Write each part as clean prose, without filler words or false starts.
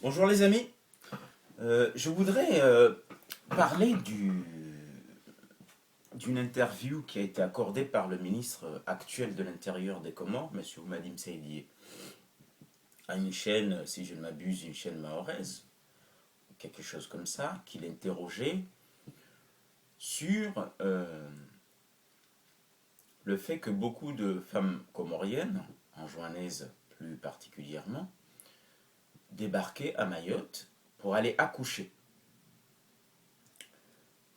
Bonjour les amis. Je voudrais parler d'une interview qui a été accordée par le ministre actuel de l'Intérieur des Comores, M. Oumadim Seydié, à une chaîne, si je ne m'abuse, une chaîne mahoraise, quelque chose comme ça, qui l'interrogeait sur le fait que beaucoup de femmes comoriennes, anjouanaises plus particulièrement, débarquaient à Mayotte pour aller accoucher.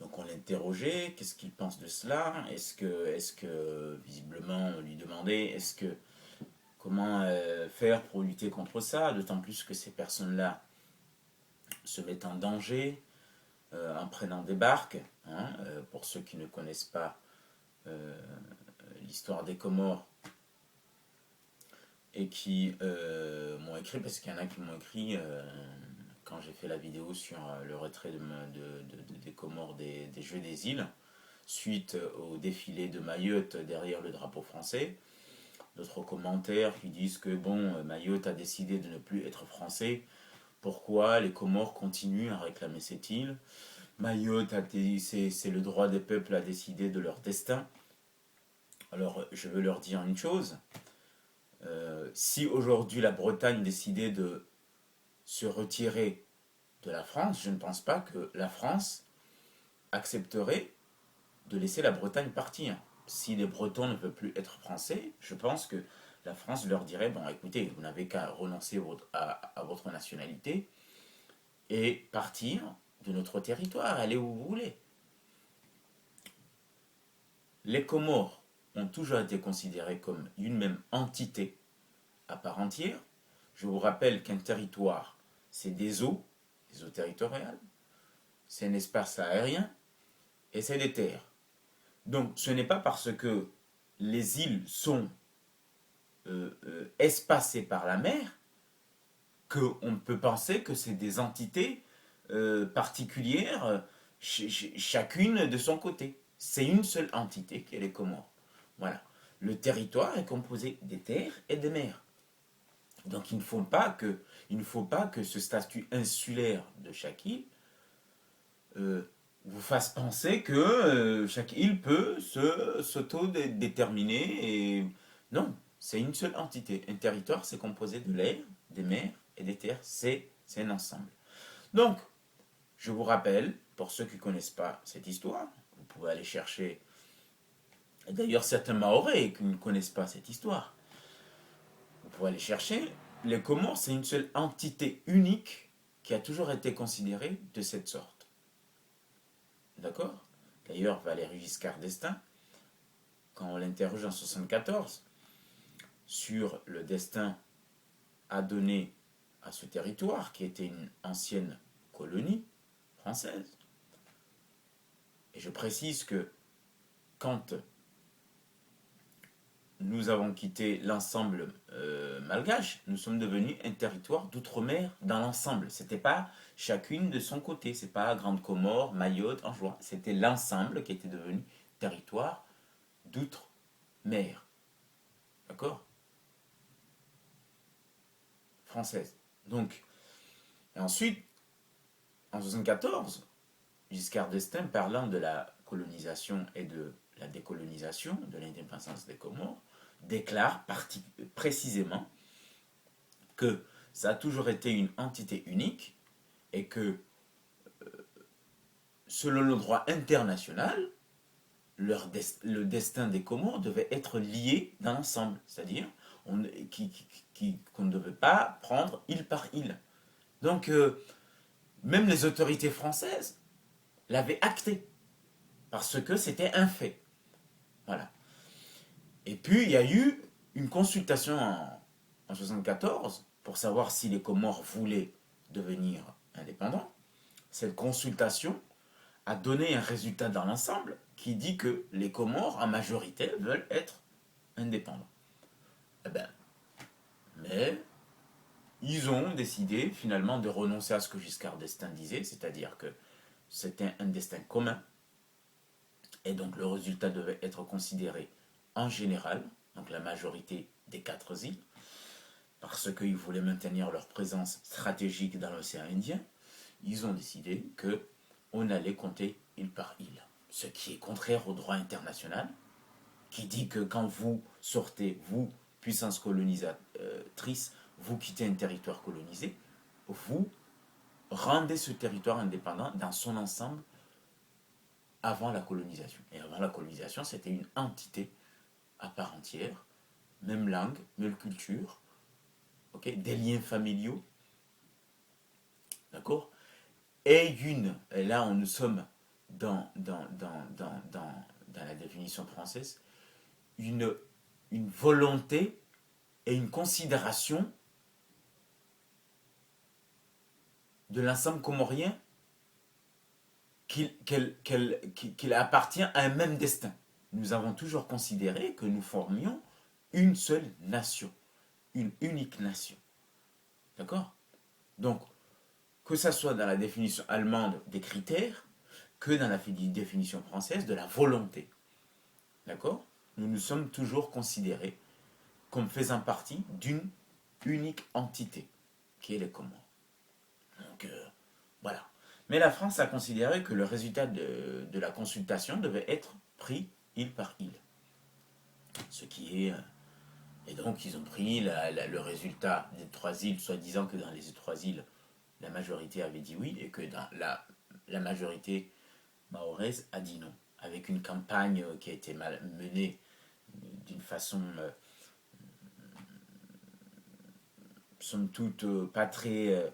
Donc on l'interrogeait, qu'est-ce qu'il pense de cela? Est-ce que, visiblement, on lui demandait, comment faire pour lutter contre ça? D'autant plus que ces personnes-là se mettent en danger en prenant des barques. Pour ceux qui ne connaissent pas euh, l'histoire des Comores et qui m'ont écrit, parce qu'il y en a qui m'ont écrit quand j'ai fait la vidéo sur le retrait des Comores des Jeux des îles, suite au défilé de Mayotte derrière le drapeau français. D'autres commentaires qui disent que bon, Mayotte a décidé de ne plus être français. Pourquoi les Comores continuent à réclamer cette île? Mayotte, c'est le droit des peuples à décider de leur destin. Alors, je veux leur dire une chose. Si aujourd'hui la Bretagne décidait de se retirer de la France, je ne pense pas que la France accepterait de laisser la Bretagne partir. Si les Bretons ne veulent plus être français, je pense que la France leur dirait, bon écoutez, vous n'avez qu'à renoncer à votre nationalité et partir de notre territoire, allez où vous voulez. Les Comores ont toujours été considérés comme une même entité à part entière. Je vous rappelle qu'un territoire, c'est des eaux territoriales, c'est un espace aérien et c'est des terres. Donc ce n'est pas parce que les îles sont espacées par la mer qu'on peut penser que c'est des entités particulières, chacune de son côté. C'est une seule entité qui est les Comores. Voilà. Le territoire est composé des terres et des mers. Donc il ne faut pas que ce statut insulaire de chaque île vous fasse penser que chaque île peut s'auto-déterminer. Non, c'est une seule entité. Un territoire, c'est composé de l'air, des mers et des terres. C'est un ensemble. Donc, je vous rappelle, pour ceux qui ne connaissent pas cette histoire, vous pouvez aller chercher. D'ailleurs, certains Mahorais qui ne connaissent pas cette histoire, vous pouvez aller chercher. Les Comores, c'est une seule entité unique qui a toujours été considérée de cette sorte. D'accord? D'ailleurs, Valéry Giscard d'Estaing, quand on l'interroge en 1974 sur le destin à donner à ce territoire qui était une ancienne colonie française, et je précise que quand nous avons quitté l'ensemble malgache, nous sommes devenus un territoire d'outre-mer dans l'ensemble. C'était pas chacune de son côté, c'est pas Grande Comore, Mayotte, Anjouan, c'était l'ensemble qui était devenu territoire d'outre-mer. D'accord? Française. Donc, et ensuite, en 1974, Giscard d'Estaing, parlant de la colonisation et de la décolonisation, de l'indépendance des Comores, déclare précisément que ça a toujours été une entité unique et que, selon le droit international, le destin des Comores devait être lié dans l'ensemble, c'est-à-dire qu'on ne devait pas prendre île par île. Donc, même les autorités françaises l'avaient acté, parce que c'était un fait. Voilà. Et puis, il y a eu une consultation en 1974 pour savoir si les Comores voulaient devenir indépendants. Cette consultation a donné un résultat dans l'ensemble qui dit que les Comores, en majorité, veulent être indépendants. Eh ben, mais ils ont décidé finalement de renoncer à ce que Giscard d'Estaing disait, c'est-à-dire que c'était un destin commun, et donc le résultat devait être considéré en général, donc la majorité des 4 îles, parce qu'ils voulaient maintenir leur présence stratégique dans l'océan Indien, ils ont décidé qu'on allait compter île par île. Ce qui est contraire au droit international, qui dit que quand vous sortez, vous, puissance colonisatrice, vous quittez un territoire colonisé, vous rendez ce territoire indépendant dans son ensemble avant la colonisation. Et avant la colonisation, c'était une entité à part entière, même langue, même culture, okay, des liens familiaux, d'accord. Et là nous sommes dans la définition française, une volonté et une considération de l'ensemble comorien qu'il appartient à un même destin. Nous avons toujours considéré que nous formions une seule nation, une unique nation. D'accord? Donc, que ce soit dans la définition allemande des critères, que dans la définition française de la volonté. D'accord? Nous nous sommes toujours considérés comme faisant partie d'une unique entité, qui est les Comores. Donc, voilà. Mais la France a considéré que le résultat de la consultation devait être pris île par île. Ce qui est... Et donc, ils ont pris le résultat des 3 îles, soi-disant que dans les 3 îles, la majorité avait dit oui, et que dans la majorité mahoraise a dit non. Avec une campagne qui a été menée d'une façon, somme toute, pas très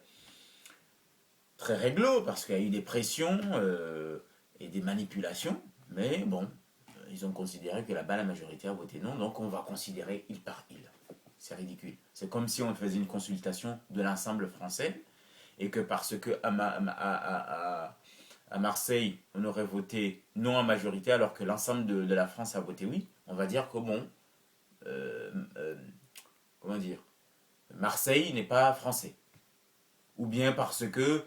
réglo, parce qu'il y a eu des pressions et des manipulations, mais bon, ils ont considéré que là-bas la majorité a voté non, donc on va considérer île par île. C'est ridicule. C'est comme si on faisait une consultation de l'ensemble français, et que parce que à Marseille, on aurait voté non en majorité, alors que l'ensemble de la France a voté oui, on va dire que bon, comment dire, Marseille n'est pas français. Ou bien parce que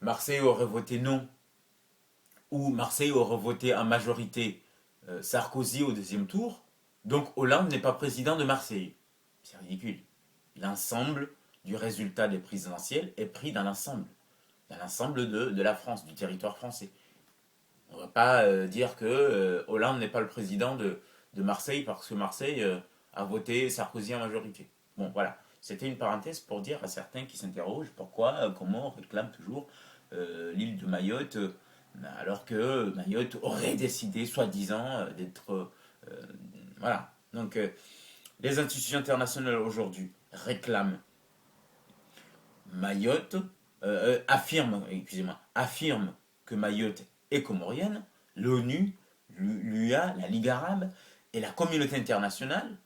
Marseille aurait voté non, ou Marseille aurait voté en majorité Sarkozy au 2e tour, donc Hollande n'est pas président de Marseille. C'est ridicule. L'ensemble du résultat des présidentielles est pris dans l'ensemble de la France, du territoire français. On ne va pas dire que Hollande n'est pas le président de Marseille parce que Marseille a voté Sarkozy en majorité. Bon, voilà. C'était une parenthèse pour dire à certains qui s'interrogent pourquoi, comment on réclame toujours l'île de Mayotte, alors que Mayotte aurait décidé, soi-disant, d'être... voilà. Donc, les institutions internationales aujourd'hui réclament Mayotte, affirment que Mayotte est comorienne. L'ONU, l'UA, la Ligue arabe et la communauté internationale.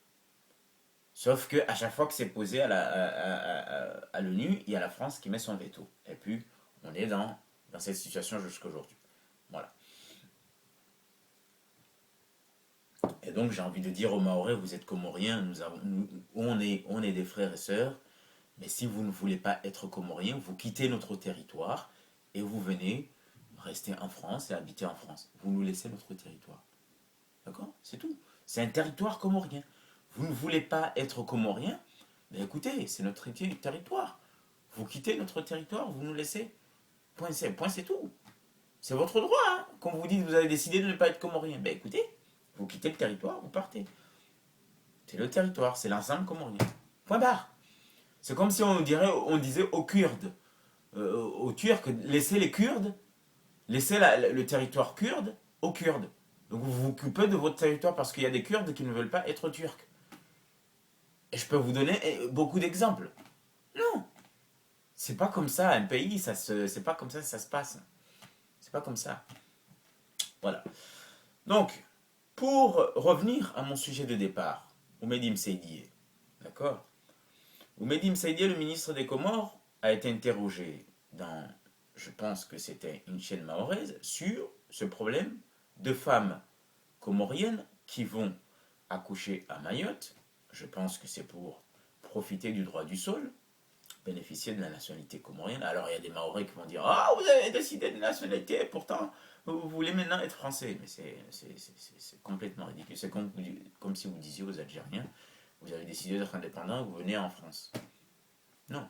Sauf qu'à chaque fois que c'est posé à l'ONU, il y a la France qui met son veto. Et puis, on est dans cette situation jusqu'à aujourd'hui. Voilà. Et donc, j'ai envie de dire aux Mahorais, vous êtes Comoriens, on est des frères et sœurs, mais si vous ne voulez pas être Comoriens, vous quittez notre territoire et vous venez rester en France et habiter en France. Vous nous laissez notre territoire. D'accord? C'est tout. C'est un territoire comorien. Vous ne voulez pas être Comorien, mais écoutez, c'est notre territoire. Vous quittez notre territoire, vous nous laissez. Point, c'est tout. C'est votre droit. Hein. Quand vous dites que vous avez décidé de ne pas être Comorien, ben écoutez, vous quittez le territoire, vous partez. C'est le territoire, c'est l'ensemble comorien. Point barre. C'est comme si on disait aux Kurdes, aux Turcs, laissez les Kurdes, laissez le territoire kurde aux Kurdes. Donc vous vous occupez de votre territoire parce qu'il y a des Kurdes qui ne veulent pas être Turcs. Et je peux vous donner beaucoup d'exemples. Non, c'est pas comme ça un pays, c'est pas comme ça que ça se passe. C'est pas comme ça. Voilà. Donc, pour revenir à mon sujet de départ, Oumedim Seydié, d'accord? Oumedim Seydié, le ministre des Comores, a été interrogé dans, je pense que c'était une chaîne mahoraise, sur ce problème de femmes comoriennes qui vont accoucher à Mayotte. Je pense que c'est pour profiter du droit du sol, bénéficier de la nationalité comorienne. Alors il y a des Mahorais qui vont dire ah, vous avez décidé de nationalité, pourtant vous voulez maintenant être français. Mais c'est complètement ridicule. C'est comme si vous disiez aux Algériens vous avez décidé d'être indépendant, vous venez en France. Non,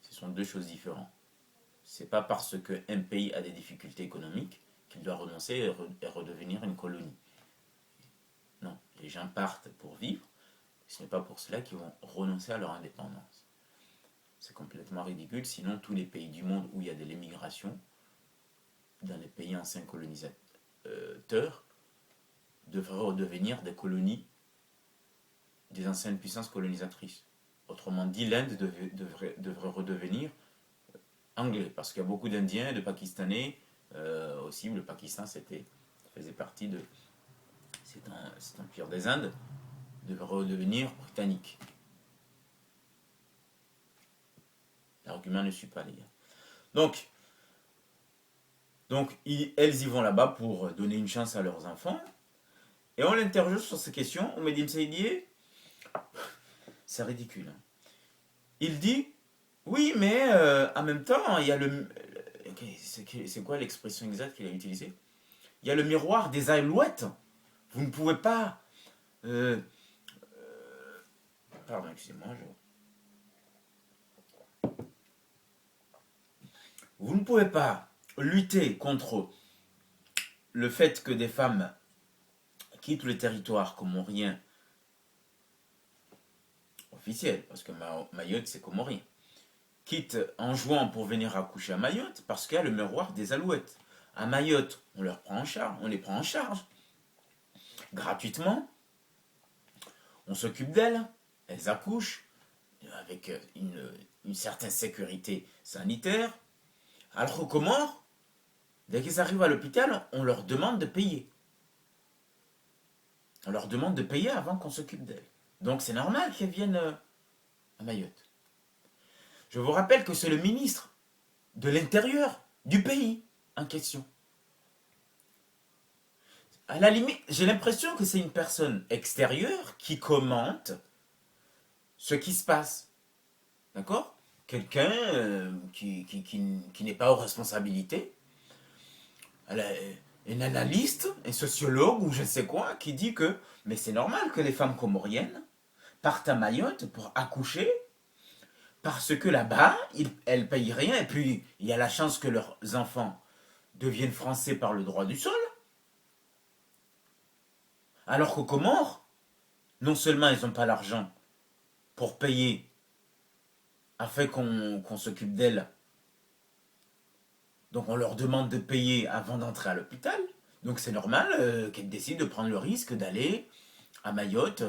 ce sont deux choses différentes. C'est pas parce qu'un pays a des difficultés économiques qu'il doit renoncer et redevenir une colonie. Non, les gens partent pour vivre, ce n'est pas pour cela qu'ils vont renoncer à leur indépendance. C'est complètement ridicule, sinon tous les pays du monde où il y a de l'immigration, dans les pays anciens colonisateurs, devraient redevenir des colonies des anciennes puissances colonisatrices. Autrement dit, l'Inde devrait redevenir anglais, parce qu'il y a beaucoup d'Indiens, de Pakistanais, aussi, le Pakistan faisait partie de cet empire des Indes, devrait redevenir britannique. L'argument ne suit pas, les gars. Donc elles y vont là-bas pour donner une chance à leurs enfants. Et on l'interroge sur ces questions. On me dit, c'est ridicule. Hein. Il dit, oui, mais en même temps, il y a le... C'est quoi l'expression exacte qu'il a utilisée? Il y a le miroir des alouettes. Vous ne pouvez pas... pardon, excusez-moi. Vous ne pouvez pas lutter contre le fait que des femmes quittent le territoire comorien officiel, parce que Mayotte c'est comorien, quittent en juin pour venir accoucher à Mayotte parce qu'il y a le miroir des alouettes. À Mayotte, on les prend en charge gratuitement, on s'occupe d'elles, elles accouchent avec une certaine sécurité sanitaire. Alors qu'aux Comores, dès qu'ils arrivent à l'hôpital, on leur demande de payer. On leur demande de payer avant qu'on s'occupe d'elles. Donc c'est normal qu'elles viennent à Mayotte. Je vous rappelle que c'est le ministre de l'Intérieur du pays en question. À la limite, j'ai l'impression que c'est une personne extérieure qui commente ce qui se passe. D'accord? Quelqu'un qui n'est pas aux responsabilités. Un analyste, un sociologue ou je ne sais quoi, qui dit que mais c'est normal que les femmes comoriennes partent à Mayotte pour accoucher parce que là-bas, elles payent rien et puis il y a la chance que leurs enfants deviennent français par le droit du sol. Alors qu'aux Comores, non seulement ils n'ont pas l'argent pour payer afin qu'on s'occupe d'elles, donc on leur demande de payer avant d'entrer à l'hôpital, donc c'est normal qu'elles décident de prendre le risque d'aller à Mayotte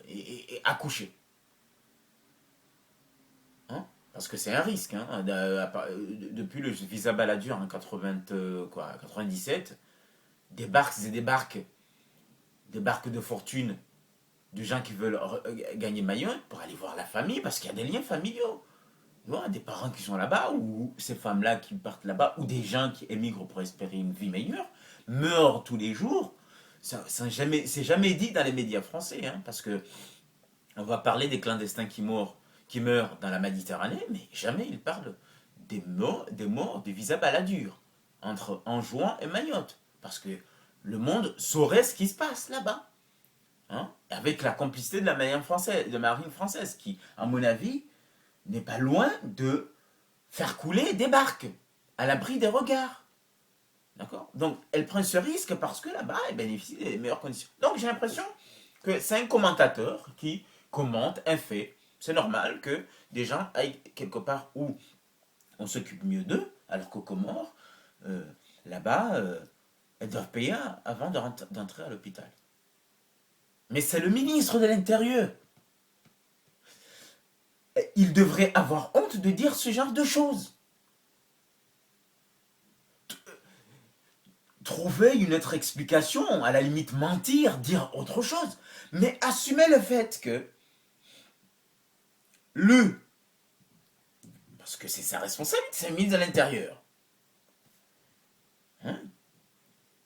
et accoucher. Hein? Parce que c'est un risque. Hein? Depuis le visa Balladur en 97, des barques de fortune de gens qui veulent gagner Mayotte pour aller voir la famille, parce qu'il y a des liens familiaux. Des parents qui sont là-bas, ou ces femmes-là qui partent là-bas, ou des gens qui émigrent pour espérer une vie meilleure, meurent tous les jours. C'est jamais dit dans les médias français, hein, parce que on va parler des clandestins qui meurent dans la Méditerranée, mais jamais ils parlent des morts du visa Balladur entre Anjouan et Mayotte, parce que le monde saurait ce qui se passe là-bas, hein, avec la complicité de la marine française, qui, à mon avis, n'est pas loin de faire couler des barques à l'abri des regards. D'accord? Donc, elle prend ce risque parce que là-bas, elle bénéficie des meilleures conditions. Donc, j'ai l'impression que c'est un commentateur qui commente un fait. C'est normal que des gens aillent quelque part où on s'occupe mieux d'eux, alors qu'aux Comores, là-bas, elles doivent payer avant d'entrer à l'hôpital. Mais c'est le ministre de l'Intérieur. Il devrait avoir honte de dire ce genre de choses. Trouver une autre explication, à la limite mentir, dire autre chose, mais assumer le fait que parce que c'est sa responsabilité, c'est le ministre de l'Intérieur, hein,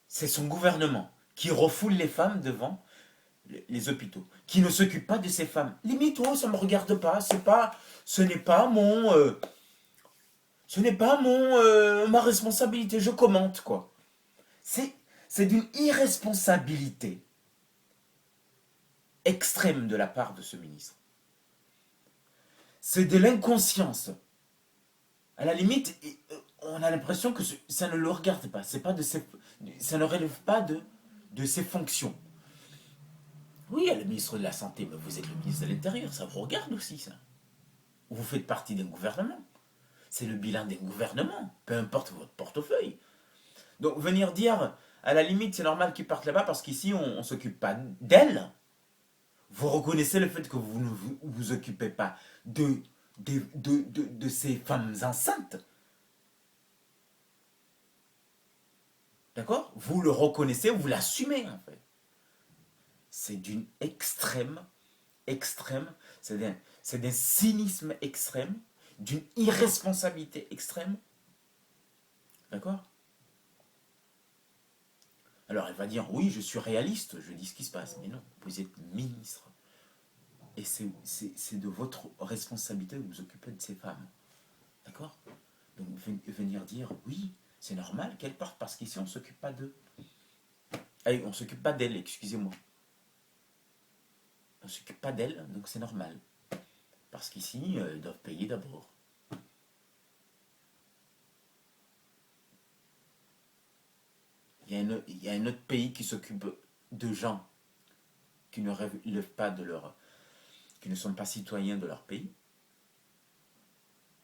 c'est son gouvernement qui refoule les femmes devant les hôpitaux, qui ne s'occupe pas de ces femmes. Limite, ça ne me regarde pas, ce n'est pas ma responsabilité, je commente, quoi. C'est d'une irresponsabilité extrême de la part de ce ministre. C'est de l'inconscience. À la limite, on a l'impression que ça ne le regarde pas. C'est pas de ses, ça ne relève pas de ses fonctions. Oui, il y a le ministre de la Santé, mais vous êtes le ministre de l'Intérieur, ça vous regarde aussi, ça. Vous faites partie d'un gouvernement. C'est le bilan d'un gouvernement, peu importe votre portefeuille. Donc venir dire, à la limite, c'est normal qu'ils partent là-bas parce qu'ici, on ne s'occupe pas d'elle. Vous reconnaissez le fait que vous ne vous occupez pas de ces femmes enceintes. D'accord? Vous le reconnaissez, vous l'assumez en fait. C'est d'une extrême, c'est d'un cynisme extrême, d'une irresponsabilité extrême. D'accord? Alors elle va dire, oui, je suis réaliste, je dis ce qui se passe. Mais non, vous êtes ministre. Et c'est de votre responsabilité de vous occuper de ces femmes. D'accord? Donc venir dire, oui, c'est normal qu'elles partent parce qu'ici on ne s'occupe pas d'eux. Allez, on ne s'occupe pas d'elles, excusez-moi. On ne s'occupe pas d'elles, donc c'est normal. Parce qu'ici, elles doivent payer d'abord. Il y a un autre pays qui s'occupe de gens qui ne relèvent pas de leur, qui ne sont pas citoyens de leur pays,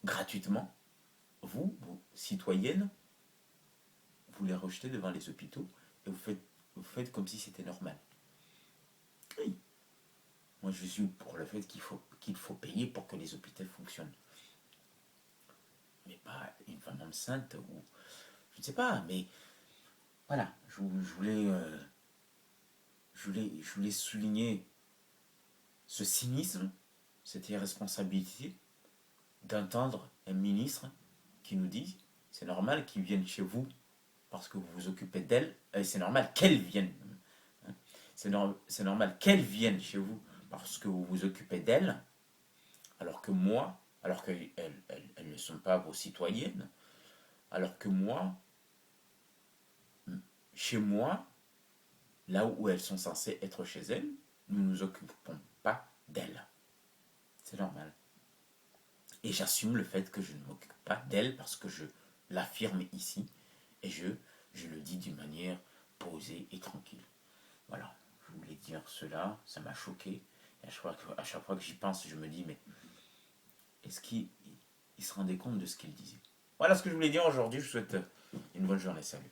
gratuitement. Vous, citoyennes, vous les rejetez devant les hôpitaux et vous faites comme si c'était normal. Oui. Moi, je suis pour le fait qu'il faut payer pour que les hôpitaux fonctionnent. Mais pas une femme enceinte ou... Je ne sais pas, mais... Voilà, je voulais souligner ce cynisme, cette irresponsabilité d'entendre un ministre qui nous dit c'est normal qu'ils viennent chez vous parce que vous vous occupez d'elle, et c'est normal qu'elles viennent. C'est normal qu'elles viennent chez vous parce que vous vous occupez d'elles, alors qu'elles elles ne sont pas vos citoyennes, alors que moi, chez moi, là où elles sont censées être chez elles, nous ne nous occupons pas d'elles. C'est normal. Et j'assume le fait que je ne m'occupe pas d'elles parce que je l'affirme ici et je le dis d'une manière posée et tranquille. Voilà, je voulais dire cela, ça m'a choqué. Et à chaque fois que j'y pense, je me dis, mais est-ce qu'il se rendait compte de ce qu'il disait? Voilà ce que je voulais dire aujourd'hui. Je vous souhaite une bonne journée. Salut.